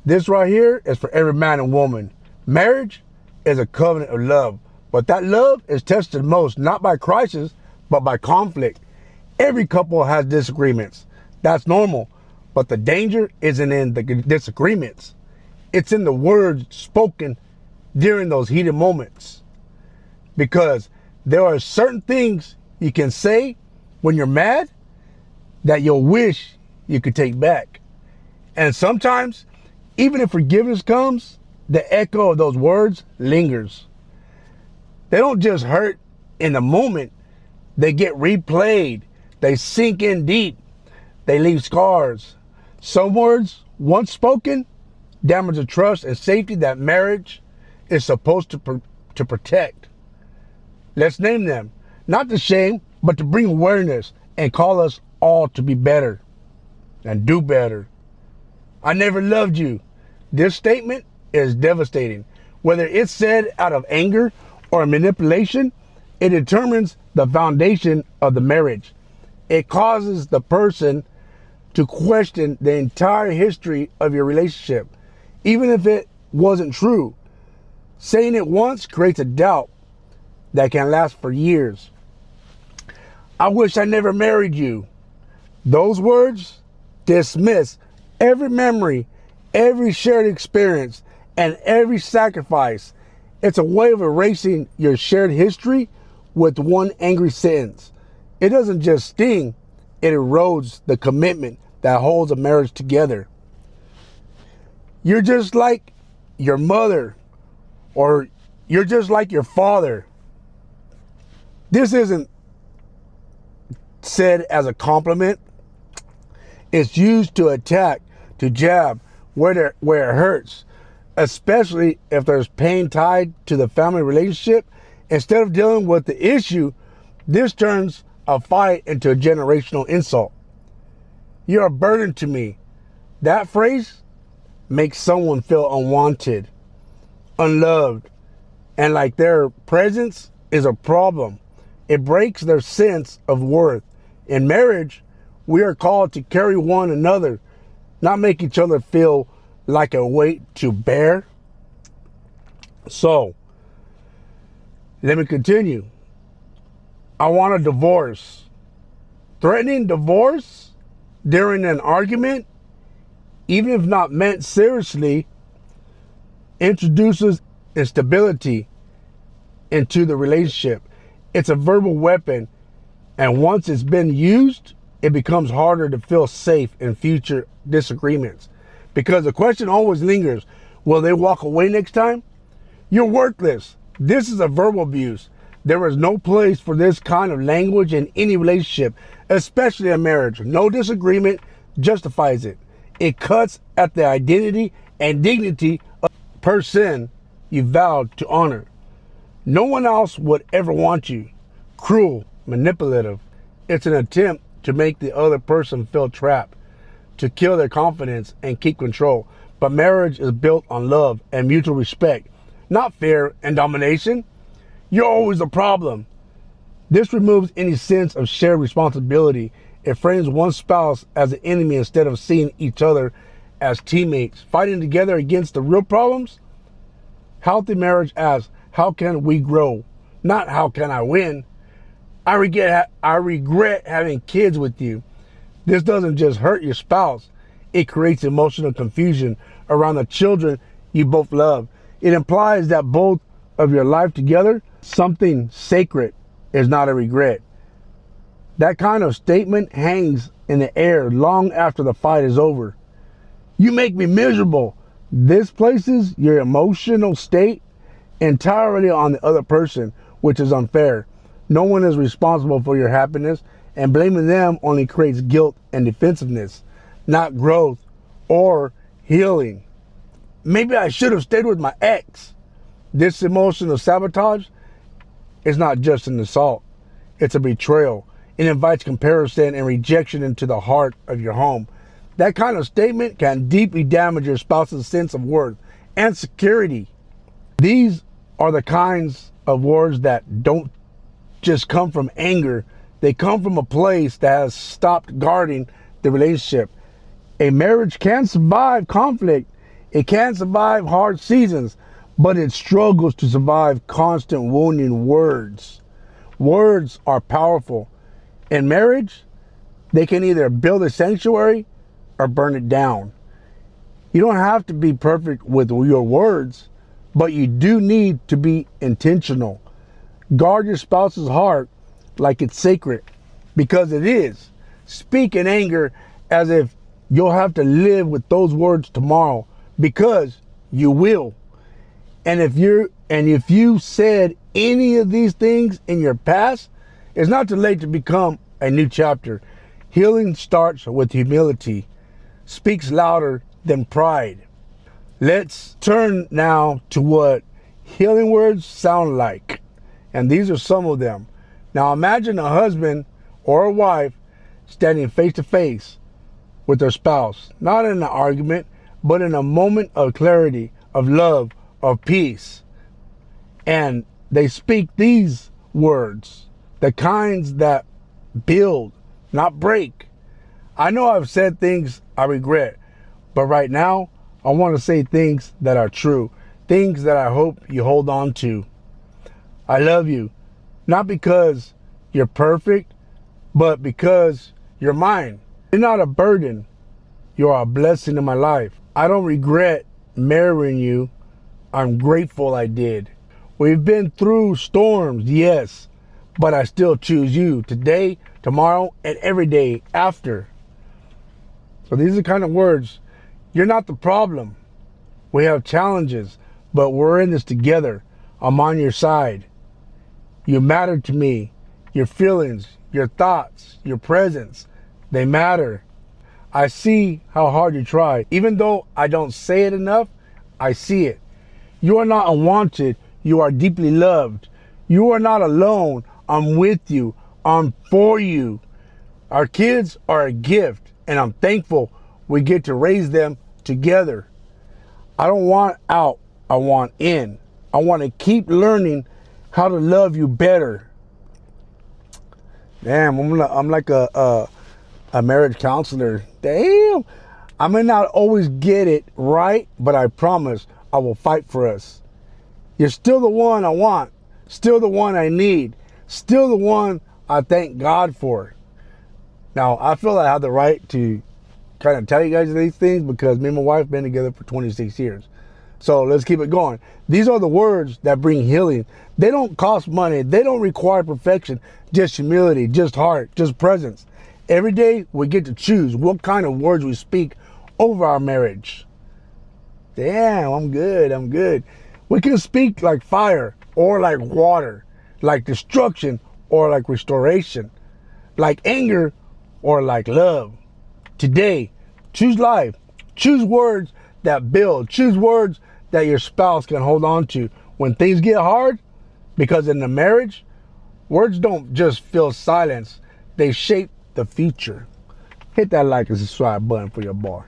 This right here is for every man and woman. Marriage is a covenant of love, but that love is tested most not by crisis, but by conflict. Every couple has disagreements. That's normal, but the danger isn't in the disagreements. It's in the words spoken during those heated moments. Because there are certain things you can say when you're mad that you'll wish you could take back. And sometimes, even if forgiveness comes, the echo of those words lingers. They don't just hurt in the moment, they get replayed, they sink in deep, they leave scars. Some words, once spoken, damage the trust and safety that marriage is supposed to protect. Let's name them, not to shame, but to bring awareness and call us all to be better and do better. I never loved you. This statement is devastating. Whether it's said out of anger or manipulation, it determines the foundation of the marriage. It causes the person to question the entire history of your relationship, even if it wasn't true. Saying it once creates a doubt that can last for years. I wish I never married you. Those words dismiss every memory, every shared experience, and every sacrifice. It's a way of erasing your shared history with one angry sentence. It doesn't just sting, it erodes the commitment that holds a marriage together. You're just like your mother, or you're just like your father. This isn't said as a compliment. It's used to attack, to jab where it hurts, especially if there's pain tied to the family relationship. Instead of dealing with the issue, this turns a fight into a generational insult. You're a burden to me. That phrase makes someone feel unwanted, unloved, and like their presence is a problem. It breaks their sense of worth. In marriage, we are called to carry one another, not make each other feel like a weight to bear. So, let me continue. I want a divorce. Threatening divorce during an argument, even if not meant seriously, introduces instability into the relationship. It's a verbal weapon, and once it's been used, it becomes harder to feel safe in future disagreements. Because the question always lingers, will they walk away next time? You're worthless. This is a verbal abuse. There is no place for this kind of language in any relationship, especially a marriage. No disagreement justifies it. It cuts at the identity and dignity of the person you vowed to honor. No one else would ever want you. Cruel, manipulative. It's an attempt to make the other person feel trapped, to kill their confidence and keep control. But marriage is built on love and mutual respect, not fear and domination. You're always a problem. This removes any sense of shared responsibility. It frames one spouse as an enemy instead of seeing each other as teammates, fighting together against the real problems. Healthy marriage asks, how can we grow? Not how can I win? I regret having kids with you. This doesn't just hurt your spouse. It creates emotional confusion around the children you both love. It implies that both of your life together, something sacred, is not a regret. That kind of statement hangs in the air long after the fight is over. You make me miserable. This places your emotional state entirely on the other person, which is unfair. No one is responsible for your happiness, and blaming them only creates guilt and defensiveness, not growth or healing. Maybe I should have stayed with my ex. This emotional sabotage is not just an assault. It's a betrayal. It invites comparison and rejection into the heart of your home. That kind of statement can deeply damage your spouse's sense of worth and security. These are the kinds of words that don't just come from anger. They come from a place that has stopped guarding the relationship. A marriage can survive conflict It can survive hard seasons, but it struggles to survive constant wounding words. Words are powerful. In marriage, they can either build a sanctuary or burn it down. You don't have to be perfect with your words, but you do need to be intentional. Guard your spouse's heart like it's sacred, because it is. Speak in anger as if you'll have to live with those words tomorrow, because you will. And if you said any of these things in your past, it's not too late to become a new chapter. Healing starts with humility, speaks louder than pride. Let's turn now to what healing words sound like. And these are some of them. Now imagine a husband or a wife standing face to face with their spouse, not in an argument, but in a moment of clarity, of love, of peace. And they speak these words, the kinds that build, not break. I know I've said things I regret, but right now I want to say things that are true, things that I hope you hold on to. I love you, not because you're perfect, but because you're mine. You're not a burden. You're a blessing in my life. I don't regret marrying you. I'm grateful I did. We've been through storms, yes, but I still choose you today, tomorrow, and every day after. So these are the kind of words. You're not the problem. We have challenges, but we're in this together. I'm on your side. You matter to me. Your feelings, your thoughts, your presence, they matter. I see how hard you try. Even though I don't say it enough, I see it. You are not unwanted. You are deeply loved. You are not alone. I'm with you. I'm for you. Our kids are a gift, and I'm thankful we get to raise them together. I don't want out. I want in. I want to keep learning how to love you better. Damn, I'm like a marriage counselor. Damn. I may not always get it right, but I promise I will fight for us. You're still the one I want, still the one I need, still the one I thank God for. Now, I feel I have the right to kind of tell you guys these things because me and my wife have been together for 26 years. So let's keep it going. These are the words that bring healing. They don't cost money. They don't require perfection, just humility, just heart, just presence. Every day we get to choose what kind of words we speak over our marriage. Damn, I'm good. We can speak like fire or like water, like destruction or like restoration, like anger or like love. Today, choose life. Choose words that build. Choose words that your spouse can hold on to when things get hard, because in the marriage, words don't just fill silence, they shape the future. Hit that like and subscribe button for your boy.